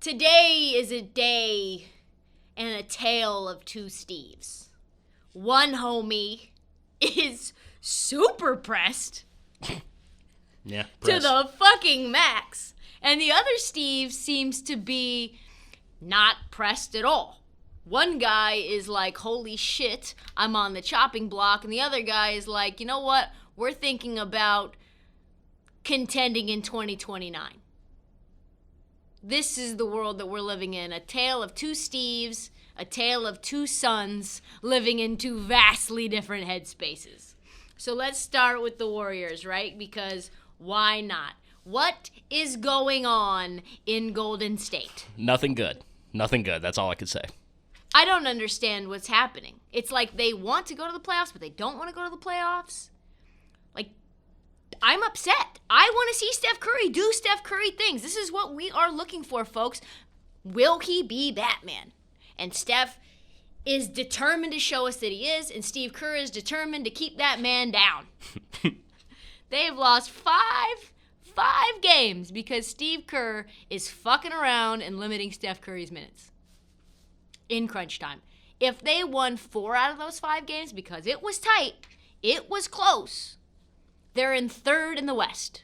Today is a day and a tale of two Steves. One homie is super pressed to the fucking max. And the other Steve seems to be not pressed at all. One guy is like, holy shit, I'm on the chopping block. And the other guy is like, you know what? We're thinking about contending in 2029. This is the world that we're living in. A tale of two Steves, a tale of two sons living in two vastly different headspaces. So let's start with the Warriors, right? Because why not? What is going on in Golden State? Nothing good. Nothing good. That's all I could say. I don't understand what's happening. It's like they want to go to the playoffs, but they don't want to go to the playoffs. Like, I'm upset. I want to see Steph Curry do Steph Curry things. This is what we are looking for, folks. Will he be Batman? And Steph is determined to show us that he is, and Steve Kerr is determined to keep that man down. They've lost five games because Steve Kerr is fucking around and limiting Steph Curry's minutes in crunch time. If they won 4 out of those 5 games, because it was tight, it was close, they're in 3rd in the West.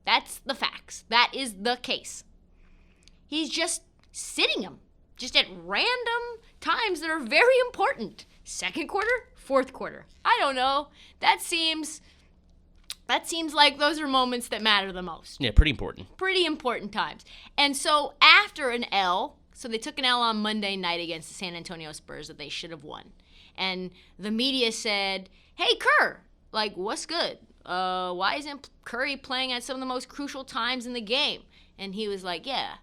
That's the facts. That is the case. He's just sitting them, just at random times that are very important. 2nd quarter, 4th quarter. I don't know. That seems like those are moments that matter the most. Yeah, pretty important. Pretty important times. And so after an L, so they took an L on Monday night against the San Antonio Spurs that they should have won. And the media said, hey, Kerr, like, what's good? Why isn't Curry playing at some of the most crucial times in the game? And he was like, yeah,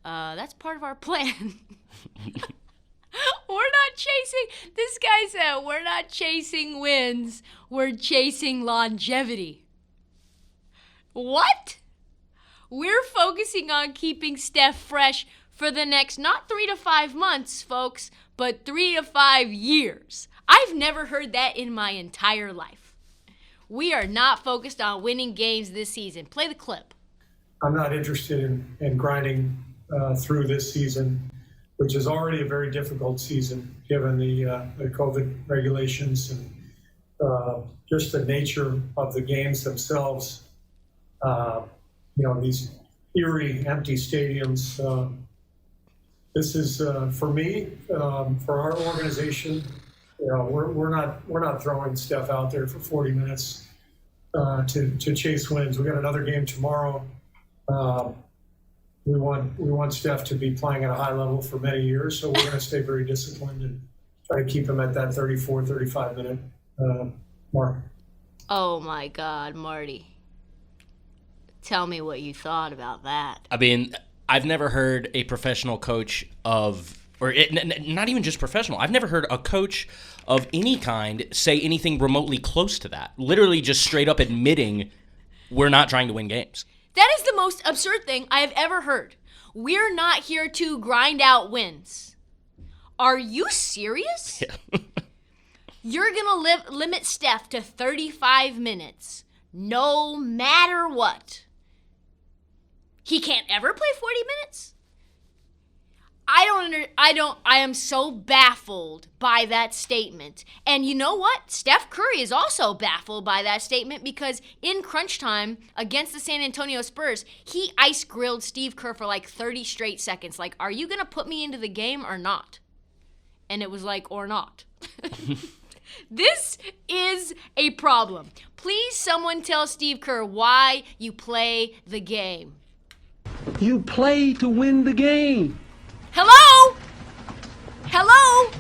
that's part of our plan. This guy said, we're not chasing wins. We're chasing longevity. What? We're focusing on keeping Steph fresh for the next, not 3 to 5 months, folks, but 3 to 5 years. I've never heard that in my entire life. We are not focused on winning games this season. Play the clip. I'm not interested in grinding through this season, which is already a very difficult season given the COVID regulations and just the nature of the games themselves. These eerie, empty stadiums. This is for me, for our organization. We're not throwing Steph out there for 40 minutes to chase wins. We got another game tomorrow. We want Steph to be playing at a high level for many years, so we're going to stay very disciplined and try to keep him at that 34, 35 minute mark. Oh my God, Marty. Tell me what you thought about that. I mean, I've never heard a professional coach not even just professional. I've never heard a coach of any kind say anything remotely close to that. Literally just straight up admitting we're not trying to win games. That is the most absurd thing I have ever heard. We're not here to grind out wins. Are you serious? Yeah. You're going to limit Steph to 35 minutes, no matter what. He can't ever play 40 minutes? I am so baffled by that statement. And you know what? Steph Curry is also baffled by that statement because in crunch time against the San Antonio Spurs, he ice grilled Steve Kerr for like 30 straight seconds. Like, are you going to put me into the game or not? And it was like, or not. This is a problem. Please someone tell Steve Kerr why you play the game. You play to win the game. Hello? Hello?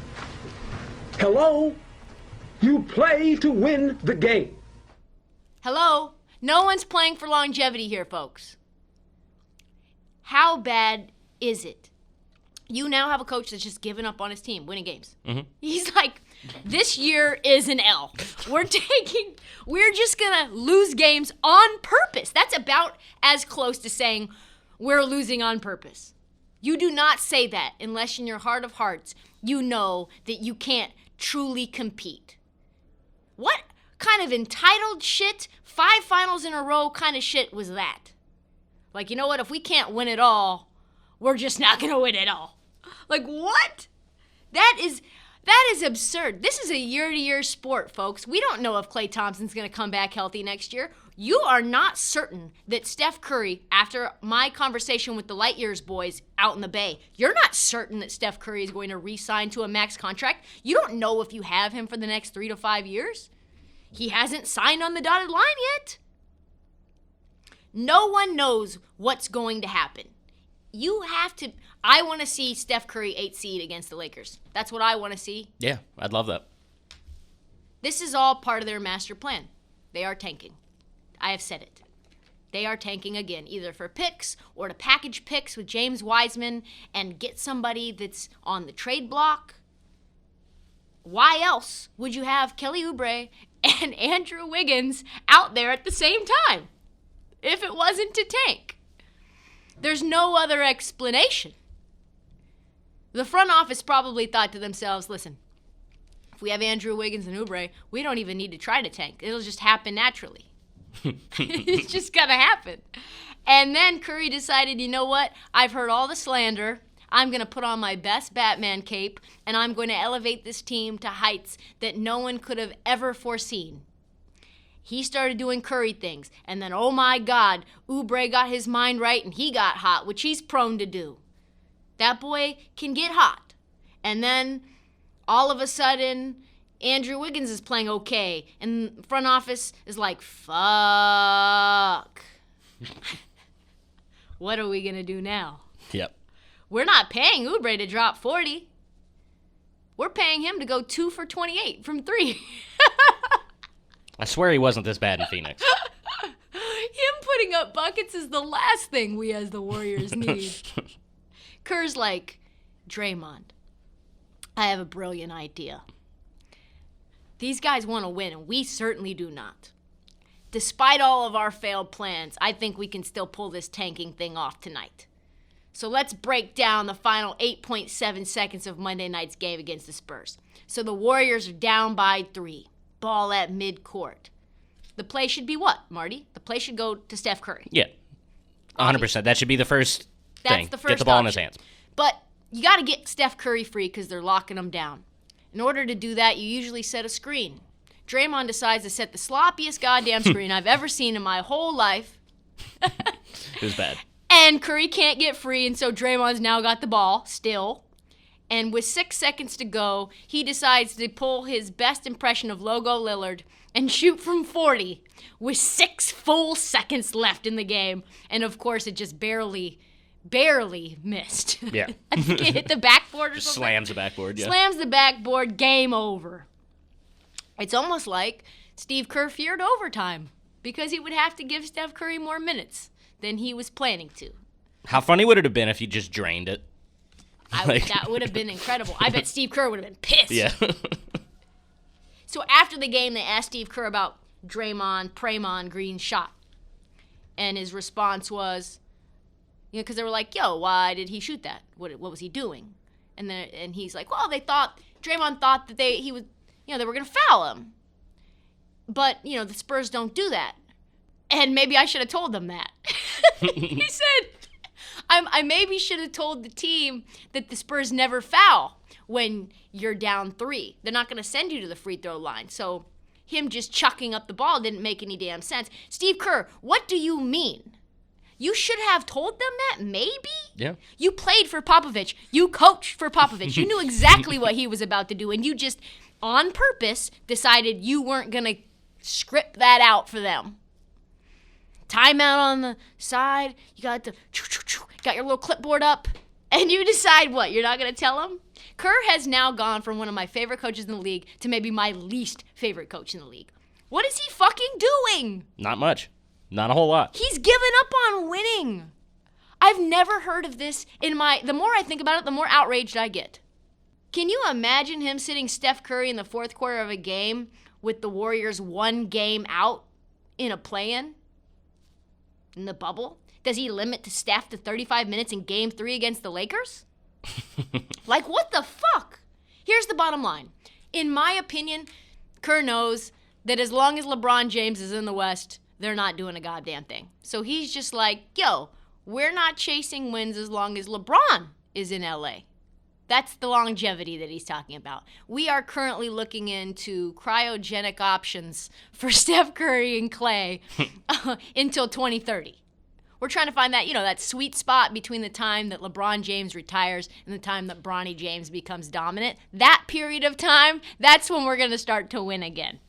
Hello? You play to win the game. Hello? No one's playing for longevity here, folks. How bad is it? You now have a coach that's just given up on his team, winning games. Mm-hmm. He's like, this year is an L. We're just going to lose games on purpose. That's about as close to saying we're losing on purpose. You do not say that unless in your heart of hearts you know that you can't truly compete. What kind of entitled shit, 5 finals in a row kind of shit was that? Like, you know what? If we can't win it all, we're just not going to win at all. Like, what? That is absurd. This is a year-to-year sport, folks. We don't know if Klay Thompson's going to come back healthy next year. You are not certain that Steph Curry, after my conversation with the Light Years boys out in the Bay, you're not certain that Steph Curry is going to re-sign to a max contract. You don't know if you have him for the next 3 to 5 years. He hasn't signed on the dotted line yet. No one knows what's going to happen. I want to see Steph Curry 8 seed against the Lakers. That's what I want to see. Yeah, I'd love that. This is all part of their master plan. They are tanking. I have said it. They are tanking again, either for picks or to package picks with James Wiseman and get somebody that's on the trade block. Why else would you have Kelly Oubre and Andrew Wiggins out there at the same time if it wasn't to tank? There's no other explanation. The front office probably thought to themselves, listen, if we have Andrew Wiggins and Oubre, we don't even need to try to tank. It'll just happen naturally. It's just going to happen. And then Curry decided, you know what? I've heard all the slander. I'm going to put on my best Batman cape, and I'm going to elevate this team to heights that no one could have ever foreseen. He started doing Curry things, and then, oh my God, Oubre got his mind right, and he got hot, which he's prone to do. That boy can get hot. And then, all of a sudden, Andrew Wiggins is playing okay, and the front office is like, fuck. What are we going to do now? Yep. We're not paying Oubre to drop 40. We're paying him to go 2 for 28 from 3. I swear he wasn't this bad in Phoenix. Him putting up buckets is the last thing we as the Warriors need. Kerr's like, Draymond, I have a brilliant idea. These guys want to win, and we certainly do not. Despite all of our failed plans, I think we can still pull this tanking thing off tonight. So let's break down the final 8.7 seconds of Monday night's game against the Spurs. So the Warriors are down by 3. Ball at midcourt. The play should be what, Marty? The play should go to Steph Curry. Yeah, 100%. That should be the first thing. That's the first Get the ball in option. his hands. But you got to get Steph Curry free because they're locking him down. In order to do that, you usually set a screen. Draymond decides to set the sloppiest goddamn screen I've ever seen in my whole life. It was bad. And Curry can't get free, and so Draymond's now got the ball still. And with 6 seconds to go, he decides to pull his best impression of Logo Lillard and shoot from 40 with 6 full seconds left in the game. And of course, it just barely missed. Yeah. I think it hit the backboard or Just something. slams the backboard, yeah. Slams the backboard, game over. It's almost like Steve Kerr feared overtime because he would have to give Steph Curry more minutes than he was planning to. How funny would it have been if he just drained it? That would have been incredible. I bet Steve Kerr would have been pissed. Yeah. So after the game, they asked Steve Kerr about Draymond Green's shot. And his response was, because they were like, yo, why did he shoot that? What was he doing? And he's like, well, Draymond thought that they were going to foul him. But, the Spurs don't do that. And maybe I should have told them that. He said, I maybe should have told the team that the Spurs never foul when you're down 3. They're not going to send you to the free throw line. So him just chucking up the ball didn't make any damn sense. Steve Kerr, what do you mean? You should have told them that, maybe? Yeah. You played for Popovich. You coached for Popovich. You knew exactly what he was about to do, and you just, on purpose, decided you weren't going to script that out for them. Timeout on the side. You got your little clipboard up, and you decide what? You're not going to tell them? Kerr has now gone from one of my favorite coaches in the league to maybe my least favorite coach in the league. What is he fucking doing? Not much. Not a whole lot. He's given up on winning. I've never heard of this the more I think about it, the more outraged I get. Can you imagine him sitting Steph Curry in the fourth quarter of a game with the Warriors 1 game out in a play-in? In the bubble? Does he limit to Steph to 35 minutes in Game 3 against the Lakers? Like, what the fuck? Here's the bottom line. In my opinion, Kerr knows that as long as LeBron James is in the West, they're not doing a goddamn thing. So he's just like, yo, we're not chasing wins as long as LeBron is in LA. That's the longevity that he's talking about. We are currently looking into cryogenic options for Steph Curry and Klay until 2030. We're trying to find that, that sweet spot between the time that LeBron James retires and the time that Bronny James becomes dominant. That period of time, that's when we're going to start to win again.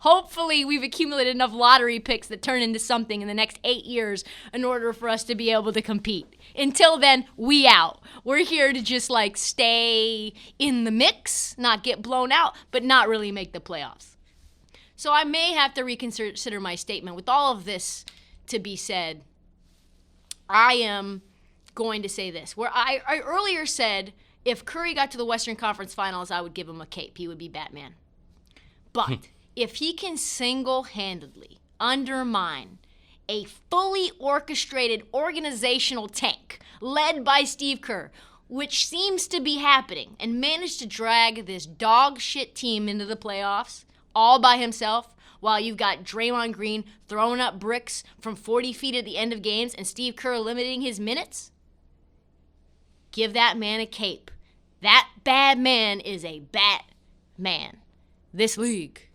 Hopefully, we've accumulated enough lottery picks that turn into something in the next 8 years in order for us to be able to compete. Until then, we out. We're here to just stay in the mix, not get blown out, but not really make the playoffs. So I may have to reconsider my statement. With all of this to be said, I am going to say this. Where I earlier said if Curry got to the Western Conference Finals, I would give him a cape. He would be Batman. But if he can single-handedly undermine a fully orchestrated organizational tank led by Steve Kerr, which seems to be happening, and manage to drag this dog shit team into the playoffs all by himself, while you've got Draymond Green throwing up bricks from 40 feet at the end of games and Steve Kerr limiting his minutes, give that man a cape. That bad man is a Batman. This league